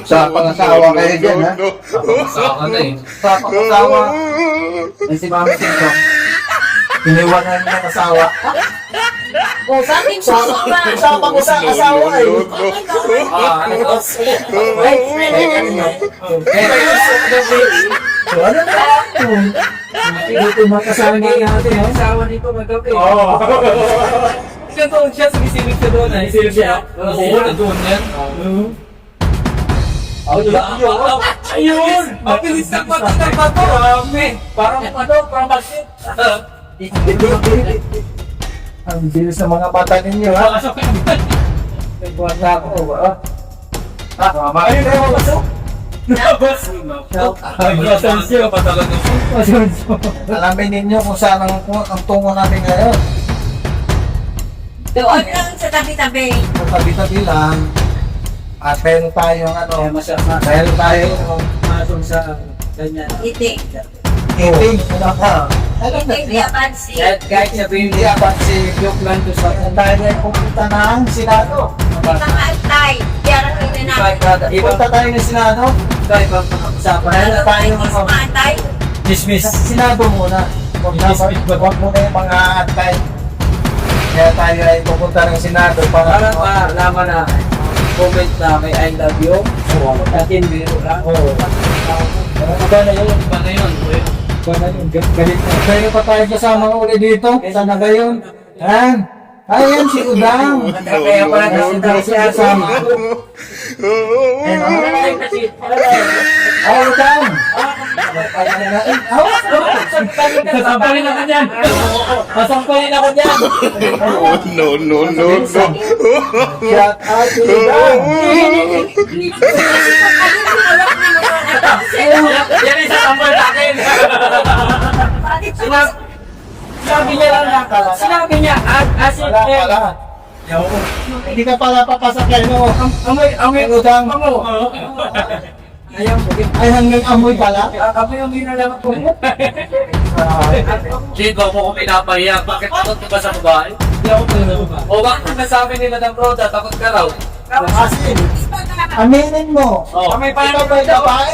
Sa pangasawa kayo dyan, ha? Asawa na eh. Sa pangasawa. Ay, si Mami Sito. Iniwanan niya ang asawa. O, sa ating susunod. Sama ko sa asawa ay. Ano to? Ay, ano na? Ano na? Ito makasama niya natin, ha? Asawa nito magabi. Oo. Siya doon siya, sumisilip siya doon. Sumisilip siya? Oo, nandun yan. Ayun! Mabilis na pagkakal ba ito? Parang parang bakit? Ang bilis ng mga mata ninyo, ha? Nagbuhat na ako, ba? Ayun na yung pasok. Labas! Ay, basan siya pa talaga. Alamin ninyo kung saan ang tungo namin ngayon. Doon lang sa tabi-tabi. Kung tabi-tabi lang, at meron tayong ano, meron tayong Masong sa ganyan. Itik. eating. Ano ka? Alam na, Itik, pansi. Guys, sabihin hindi apat si yung plan to sa tayo na pupunta ng Senado. Mga antay. Kaya rin na namin. Ipunta tayo ng Senado. ibang usapan. Meron tayong Mga ano, antay. Dismiss. sa Senado muna. Huwag muna yung mga antay. Kaya tayo ay pupunta ng Senado Para para malaman na comment na may I love you. Atin biro lang. Oo. Iba na yun. Iba na yun. Galit na. Kaya pa tayo kasama uli dito. Sana gayon. Yan. Ayan si Udang. Kaya pala kasi daw siya kasama. Ay, Udang. Sasampalin ako dyan. Sasampalin ako dyan. No. Shout out to Udang. Yan yung sasampal sa akin. Sinabi niya lang na. Sinabi niya, as in, Wala pala. Hindi ka pala papasakay mo. amoy, Udang. Ayaw mo. Ay, hanggang amoy pala. Amoy yung ginalaman ko. Chico, mo ko pinapahiya. Bakit takot ka ba sa babae? Hindi ako pala. O bakit nasabi ni Madam Roda, takot ka raw? Kasi, aminin mo. May Ikaw ba'y babae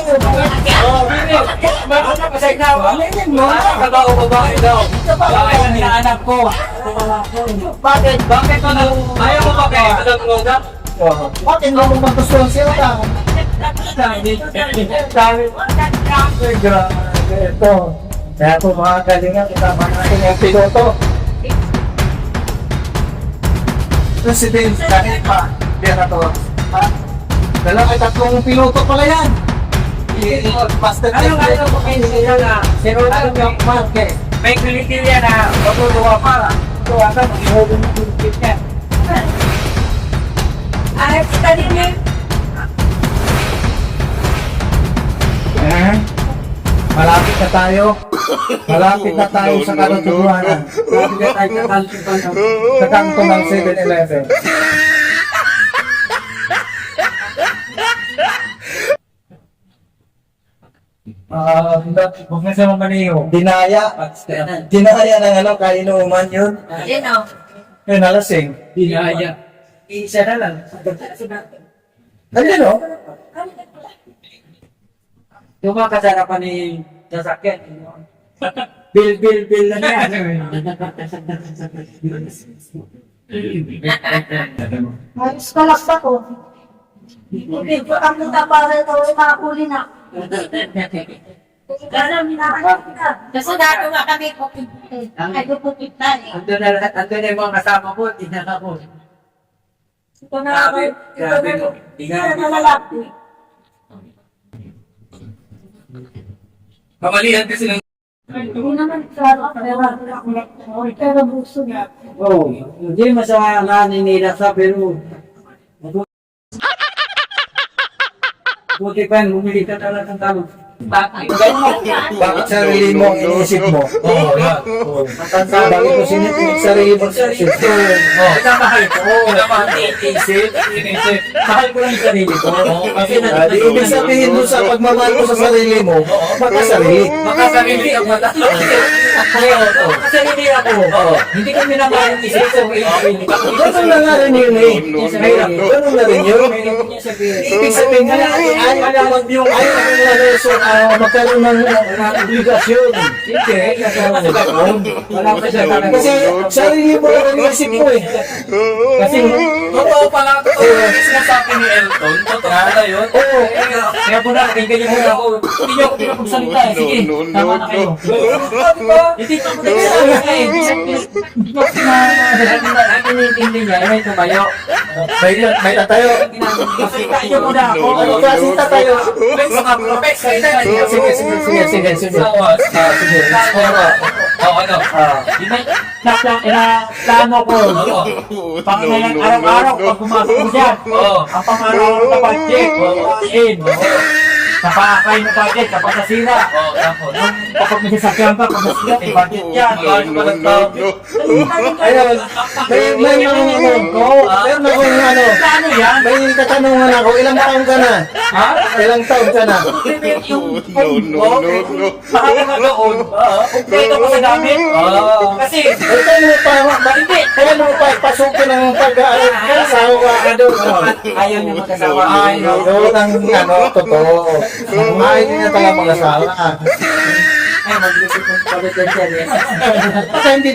o Bini, bakit na kasay na ako? Aminin mo. Kagao babae daw. Babae na naanak ko. Bakit? Bakit ka na? Ayaw mo ba kay Madam Roda? Bakit mo mo magustuhan si Udang? Dami. Ay, grabe ito. Kaya po mga galingan, kasama natin yung piloto. President, kahit pa, Senator. Tatlong piloto pala yan. Master Ano ko kayo sila na? Sinunod yung market. May kulitilya na matuluwa pa. Tuwa ka, mag-ihulong yung kulitilya. Ay, kita din eh. Malapit na tayo. Malapit na tayo sa katotohanan. Sabi ka tayo kakalsipan ng Sa kanto ng 7-Eleven. huwag na siya mamaniho. Dinaya. Dinaya ng ano, kainuman yun. Yan o. Yun, nalasing. Dinaya. Isa na lang. Ano o? Yung mga kasarapan ni sasakyan. Bill na yan. Ayos ka lang ba ko? Hindi ko ang para ito ay makakuli na. Kasi dati nga kami kupit. Ay, kupit na eh. Andun na yung mga kasama ko, tinaka ko. Ito na ako. Grabe mo. Ito na nalalaki. Kamalihan kasi ng... Hindi naman klaro. Pero buso na. Oo. Hindi masama nila sa Peru. Buti pa yan, bumili ka talaga ng talo. Bakit sarili mo ang iniisip mo? Oo, yan. Bakit mo sinipin sarili mo sa isip mo? Minamahal ko. Iniisip. Mahal ko lang yung sarili ko. Kasi Di ibig sabihin mo sa pagmamahal mo sa sarili mo, makasarili. makasarili ang mata. Kasi hindi ako. Hindi ko minamahal yung isip ko. Ganun na nga rin yun eh. Ganun na rin yun. Ibig sabihin nga, ayaw magkaroon ng obligasyon. Kasi sarili mo ang iniisip mo eh. Kasi totoo pala, totoo yung sinasabi ni Elton. Totoo na yun. Oo. Kaya po na, tingnan niyo muna ako. Hindi niyo ako pinapagsalita eh. Sige, tama na kayo. Hindi ko pinapagsalita eh. Hindi ko pinapagsalita niya. May tumayo. May tatayo. Salita niyo muna ako. Ano klase tatayo? May mga profes. Sige. Sige. Ano? Yun ay, plano ko. Pangalan, araw-araw, pag pumasok mo dyan. Ang pangaraw na budget. Kapakain na budget, kapag nasira. Kapag may sasakyan ka, pag nasira, may budget yan. Ayun. May mga ko. Meron akong ano. Plano yan. May katanungan ako. Ilang taon ka na? Ha? Ilang taon ka na? Baka nga doon, kompleto ko sa gamit. Kasi, Kaya mo pa pasukin ng pag-aasawa ka doon. ayaw niya mag-asawa. Doon ang ano, totoo. Ayaw niya talaga mag-asawa. Ay, mag-isip ng pagdating siya eh. Kasi hindi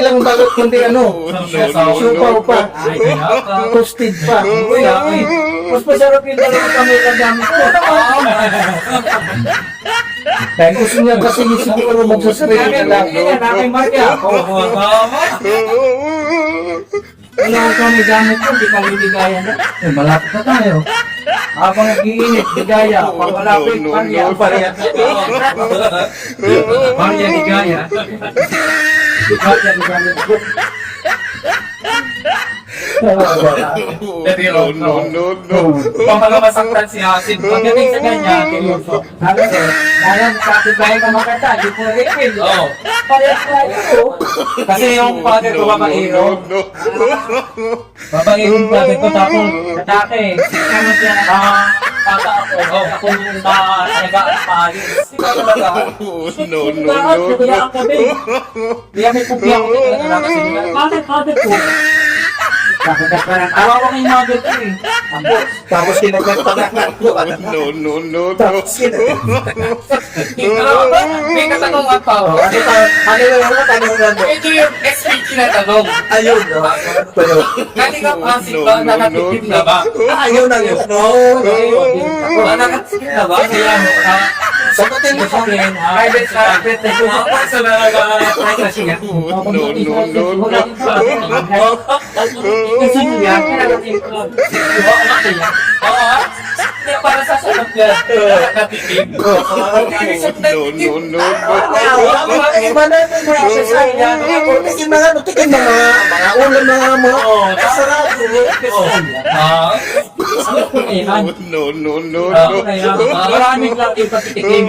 lang balot kundi ano. Supaw pa. Toasted pa. Mas masarap yung dalawang kamay ng gamit ko. Dahil gusto niya kasi siguro magsasarili na lang. Yan, aking marka. Wala ko kami gamit ko, di ka liligaya na. Malapit na tayo. Habang nag-iinit, ligaya. Pag malapit, parya. Parya. Parya ligaya. Parya ligaya. Pag mga masaktan si Hasid, pagdating sa kanya, seryoso. Kaya sa ating bahay ka makata, di po rin. Parehas tayo. Kasi yung father ko babaero. Babaero yung father ko, tapos natake. Kaya siya bata ako. Ako yung nalagaan paalis. Ikaw talaga. Lahat, nagayaan kami. Kaya may pupi ako. Father ko. Awa ko kay mother ko eh. Tapos kinaganta na. Tapos May katanungan pa ako. Ano yung tanungan mo? Ito yung SPG na tanong. Ayun. Ito yun. Kani ka pansin ba? Nakatipid na ba? Ayun ang yun. Nakatipid na ba? Kaya Sagutin mo sa akin. private na yung mga personal na privacy niya. Kasi niya, kinakating ko. Oo, hindi para sa sunod niya. Nakatipid. Iba na yung process ay yan. Yung mga nutikin mga ulam mga kasarap. Maraming lang yung pagtitikim.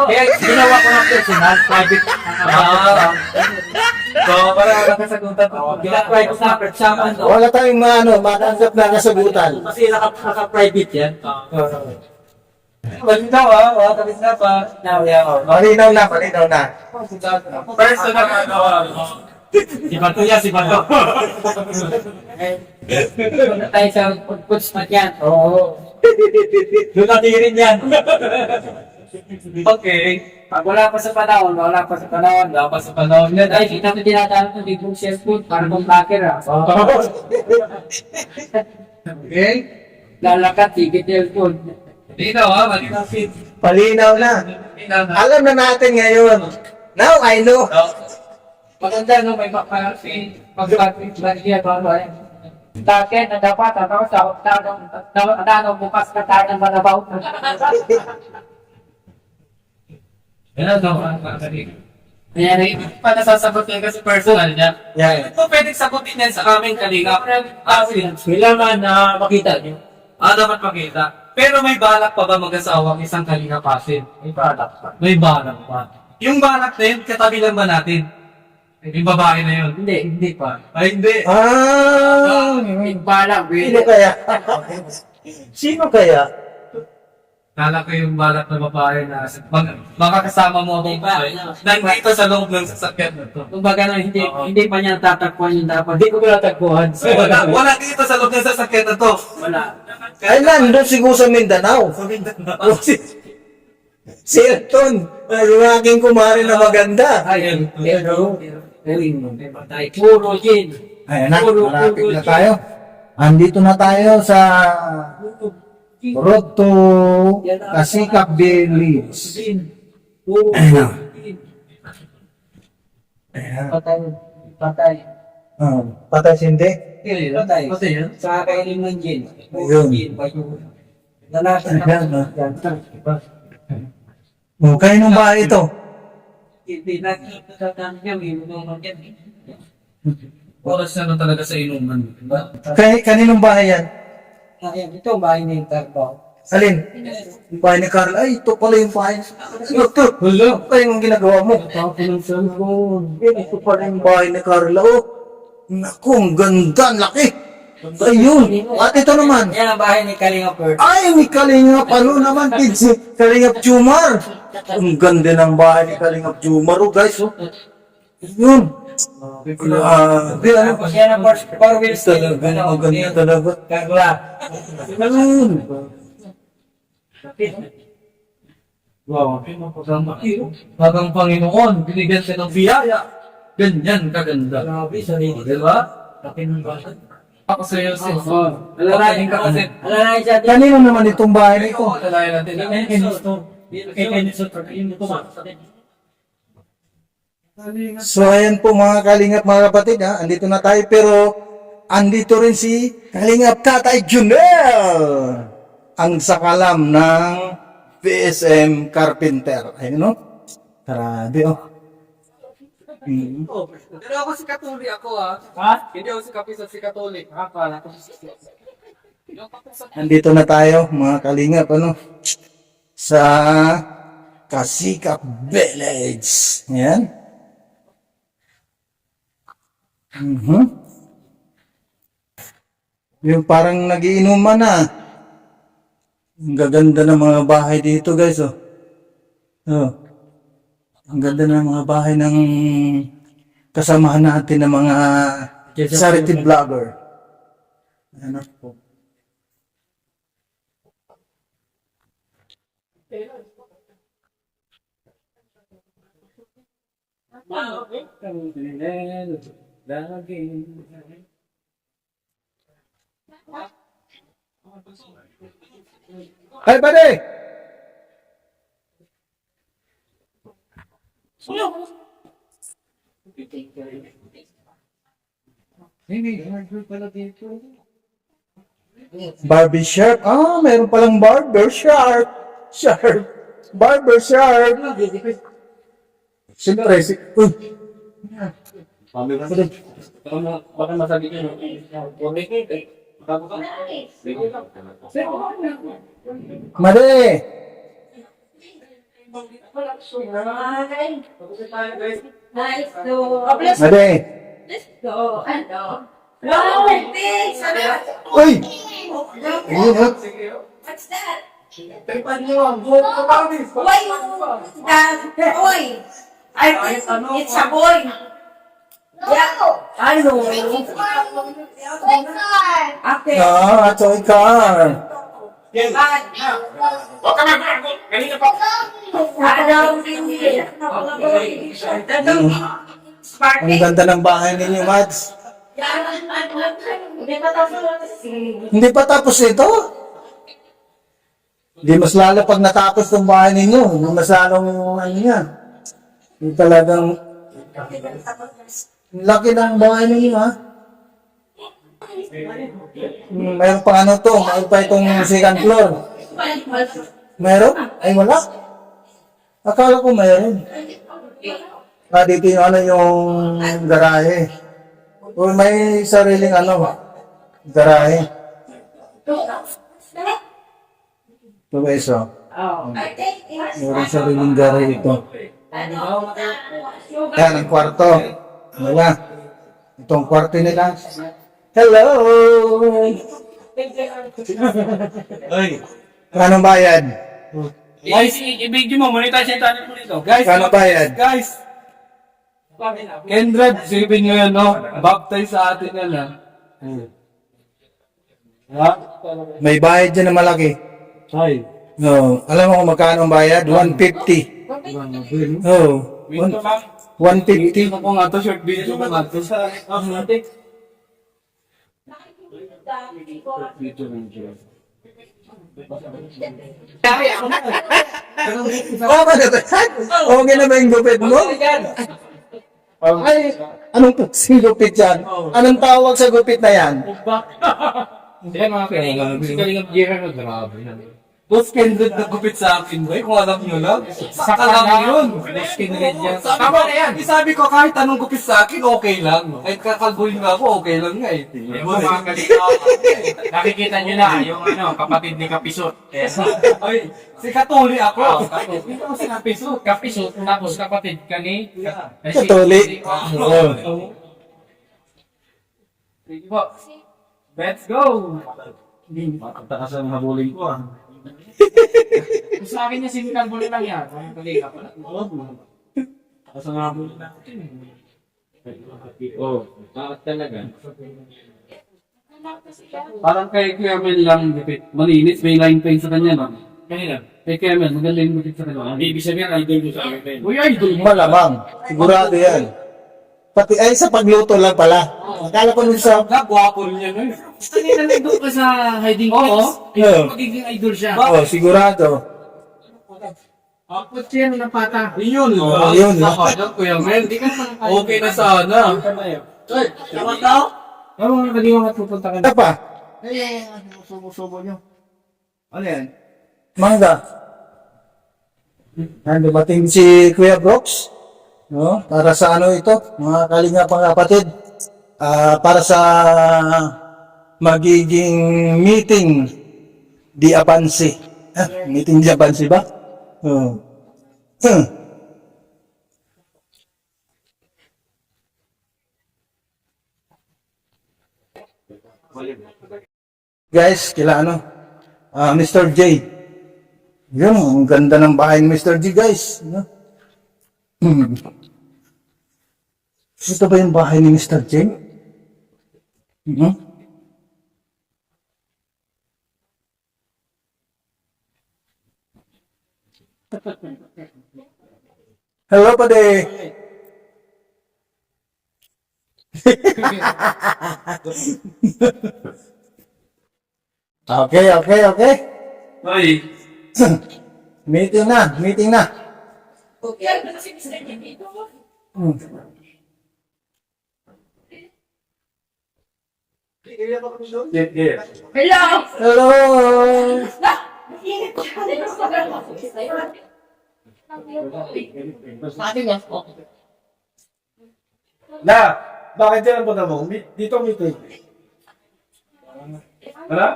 Kaya ginawa ko ng personal, private. So, para nakasagutan ko. Ginatry ko sa persaman. Wala tayong matanggap na kasagutan. Kasi naka-private yan. Malinaw wala tapos na pa. Malinaw na. Personal si Bato yan, si Bato. Doon tayo sa puts mat yan. Oo. Doon natin rin yan. Okay. Pag wala pa sa panahon yan. Ay, kita ko tinatawag ng big book cellphone para kung hacker Okay. Lalakat, tigit cellphone. Malinaw malinaw fit. Palinaw na. Alam na natin ngayon. Now I know. Maganda no, may makasin. Pag-practice ba niya ba? Taken na dapat ako sa tanong bukas ka tayo ng manabaw. Yan ang Ayan, pa nasasagot niya kasi personal niya. Yan. Ito pwedeng sagutin yan sa aming kalinga. Kailangan na makita niyo. Dapat makita. Pero may balak pa ba mag-asawa ang isang Kalinga Pasin? May balak pa. May balak pa. Yung balak na yun, katabi lang ba natin? Yung babae na yun? Hindi pa. Ay, hindi. May balak. Sino kaya? Sino kaya? Kala ko yung balak na babae na makakasama mo ako nandito sa loob ng sasakyan na to. Kumbaga na hindi pa niya tatakbuhan yung dapat. Hindi ko natagpuan. Wala dito sa loob ng sasakyan na to. Wala. Ay, nandun siguro sa Mindanao. Si Elton, yung aking kumari na maganda. Ayun. Pero patay. Puro gin. Ayan na, Puro malapit na gin. tayo. Andito na tayo sa Road to Kasikap Village. Gin. Puro gin. Ayan. Patay. Patay sindi. Patay. Patay yan? Sa kakainin ng gin. Ayun. Gin. Lalaki Ayan, na. Kayo nung bahay ito? Hindi nakikita niya. May mga gin. Oras na lang talaga sa inuman. Kaninong bahay yan? Ayan, ito ang bahay ni Tarbaw. Alin? Yung bahay ni Carl. Ay, ito pala yung bahay. Ito, ito yung ginagawa mo. Tapos ng cellphone. Ito pala yung bahay ni Carl. Oh, naku, ang ganda, ang laki. Ayun. At ito naman. Yan ang bahay ni Kalinga Bird. Ay, may Kalingap, ano naman, kids, Kalingap Jumar. Ang ganda ng bahay ni Kalingap Jumar, oh, guys, oh. Yun. Grabe, ano pa? Yan ang four wheels. Talaga, ang ganda talaga. Karla. Ayun. Wow, Hagang Panginoon, binigyan siya ng biyaya. Ganyan kaganda. Grabe, sarili. Di ba? Laki ng bahay. Ako sa iyo, sis. Alalayan ka kasi. Alalayan siya. Kanino naman itong bahay na ito? Alalayan natin. So, ayan po mga Kalingap, mga kapatid, ha? Andito na tayo, pero andito rin si Kalingap Tatay Junel, ang sakalam ng PSM Carpenter. Ayun, no? Grabe, oh. Pero ako si Katolik ako Hindi ako si Kapisan, si Katolik. Pala ko. Andito na tayo, mga Kalingap, ano? Sa Kasikap Village. Ayan. Yung parang nagiinuman na. Ang gaganda ng mga bahay dito, guys, oh. Oh. Ang ganda ng mga bahay ng kasamahan natin ng mga charity vlogger. Ano po? Hey, buddy! Barbie Shark? Ah, mayroon palang barber shark. Shark. Barber shark. Siyempre, Baka masabi ko. Mali! Nice to. Mali! Let's go. Ano? Wow, thanks. Uy! Ayun, ha? What's that? Tingnan nyo, ang buhok ko kami. Why that? Boy. I think it's a boy. Yeah. I know. Okay. Ah, toy car. Ang ganda ng bahay ninyo, Mads. Hindi pa tapos ito? Hindi mas lalo pag natapos itong bahay ninyo. Hindi mas lalong ano yan. Yung talagang laki ng bahay ninyo, ha? Mayroon pa ano to, mayroon pa itong second floor. Meron? Ay wala. Akala ko mayroon. Dito yung ano yung garahe. O may sariling ano, garahe. Ito guys, oh. Oo. I think it's Meron sariling gari ito. sugar. Yan, ang kwarto. Wala. Itong kwarto nila. Hello! Ay, anong bayad? Guys, i-video mo, monetize yung channel mo dito. Guys, Anong bayad? guys, Kendred, sipin nyo yan, no? Baptize sa atin yan, ha? Ha? May bayad dyan na malaki. Ay. No, alam mo kung magkano ang bayad? 150. Oh, Wait, ma'am. 150. Ito ko nga to, short video ko nga to. Tama na ba? Okay na ba yung gupit mo? Ay, anong puksing gupit yan? Anong tawag sa gupit na yan? Hindi mga kalinga. Si Kalingap Gira na grabe na. Boss Kendred nagupit sa akin, boy. Kung alam nyo lang. Saka lang yun. Boss Kendred yan. Tama na yan. Sabi ko kahit anong gupit sa akin, okay lang. Kahit kakalbuhin nga ako, okay lang nga eh. Yung mga kalito, nakikita nyo na yung kapatid ni Kapisot. Ay, si Katuli ako. Hindi ko si Kapisot, tapos kapatid ka ni Katuli. Oo. Sige po. Let's go! Takas ang habulin ko ah. Sa akin niya sinilang bulan lang yan. Ang kalika pala. Takas ang habulin natin. Oh, bakit talaga? Parang kay Kuya Mel lang gupit. Malinis, may line paint sa kanya, no? Kanina. Kay Kuya Mel, maganda yung gupit sa kanya. Ibig sabihin, idol mo sa akin. Uy, idol mo! Malamang. Sigurado yan. Pati ay sa pagluto lang pala. Akala ko nun sa... Gwapo rin yan, eh. Kanina nandun ka sa hiding Oo. place. Oo. Magiging idol siya. Oh, sigurado. Output siya ng pata. Yun, no? Oh, yun, no? Nakakaya, Kuya Mel. Hindi ka naman Okay na sana. Tama daw? Ano mga kaliwang at pupunta ka Ano pa? subo nyo. Ano yan? Mangga. Dumating si Kuya Brooks. No? Para sa ano ito? Mga kalinga pang kapatid. Para sa magiging meeting di Apansi. Meeting di Apansi ba? Oh. Guys, kila ano? Mr. J. Yun, ang ganda ng bahay ni Mr. J, guys. No? Ito ba yung bahay ni Mr. J? Hello, pade. Okay. Ay, Meeting na. Yan, si Mr. Dito. Hello? Hello. Ingat ka. Na, bakit dyan ang punta mo? Dito meeting. Wala?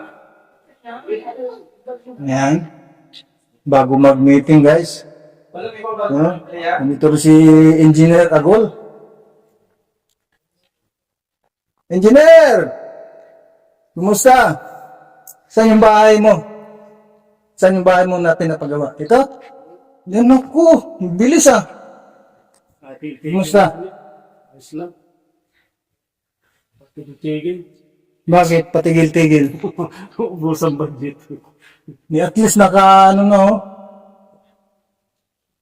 Yan. Bago mag-meeting, guys. Wala ikaw ba? Nandito rin si Engineer Agol. Engineer! Kumusta? Saan yung bahay mo? Saan yung bahay mo na pinapagawa? Ito? Yan ako. Bilis ah. Kumusta? Islam. Tigil. Bakit? Patigil-tigil. Ubusan ba dito? At least naka ano na oh.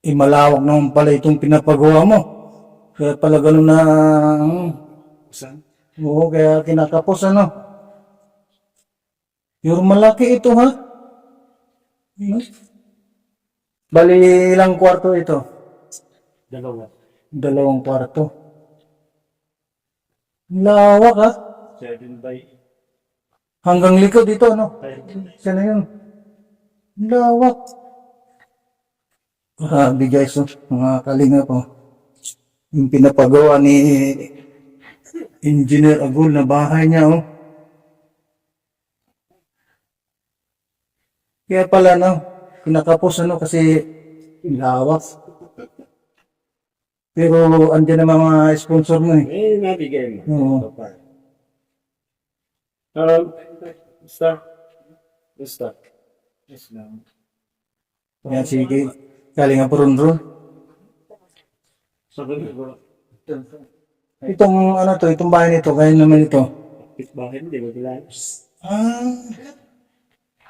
Malawak naman pala itong pinapagawa mo. Kaya pala ganun na... Saan? Oo, kaya kinakapos ano. Yung malaki ito ha. Bali ilang kwarto ito? Dalawa. 2 kwarto. Lawak ha. 7 by Hanggang likod dito ano. Sana yun. Lawak. Grabe guys, oh. Mga kalinga po. Yung pinapagawa ni Engineer Agul na bahay niya, oh. Kaya pala, no, kinakapos, ano, kasi lawak. Pero andyan naman mga sponsor mo eh. Nabigay mo. Oo. Basta. Yes lang. Yan, sige. Galing ang purundro. Sabi ko, Itong, ano to, itong bahay nito, kaya naman ito. bahay hindi mo bilang.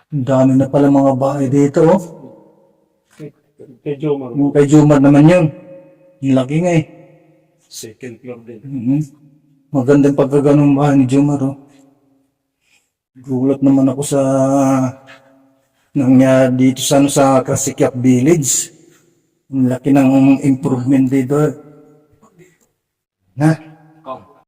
Ang dami na pala mga bahay dito, oh. Kay Jomar, Yung kay Jumar naman yun. Ang laki nga eh. second floor din. Magandang pagkaganong bahay ni Jumar, oh. Gulat naman ako sa nangyari dito sa, ano, sa Kasikyap Village. Ang laki ng improvement dito. Na,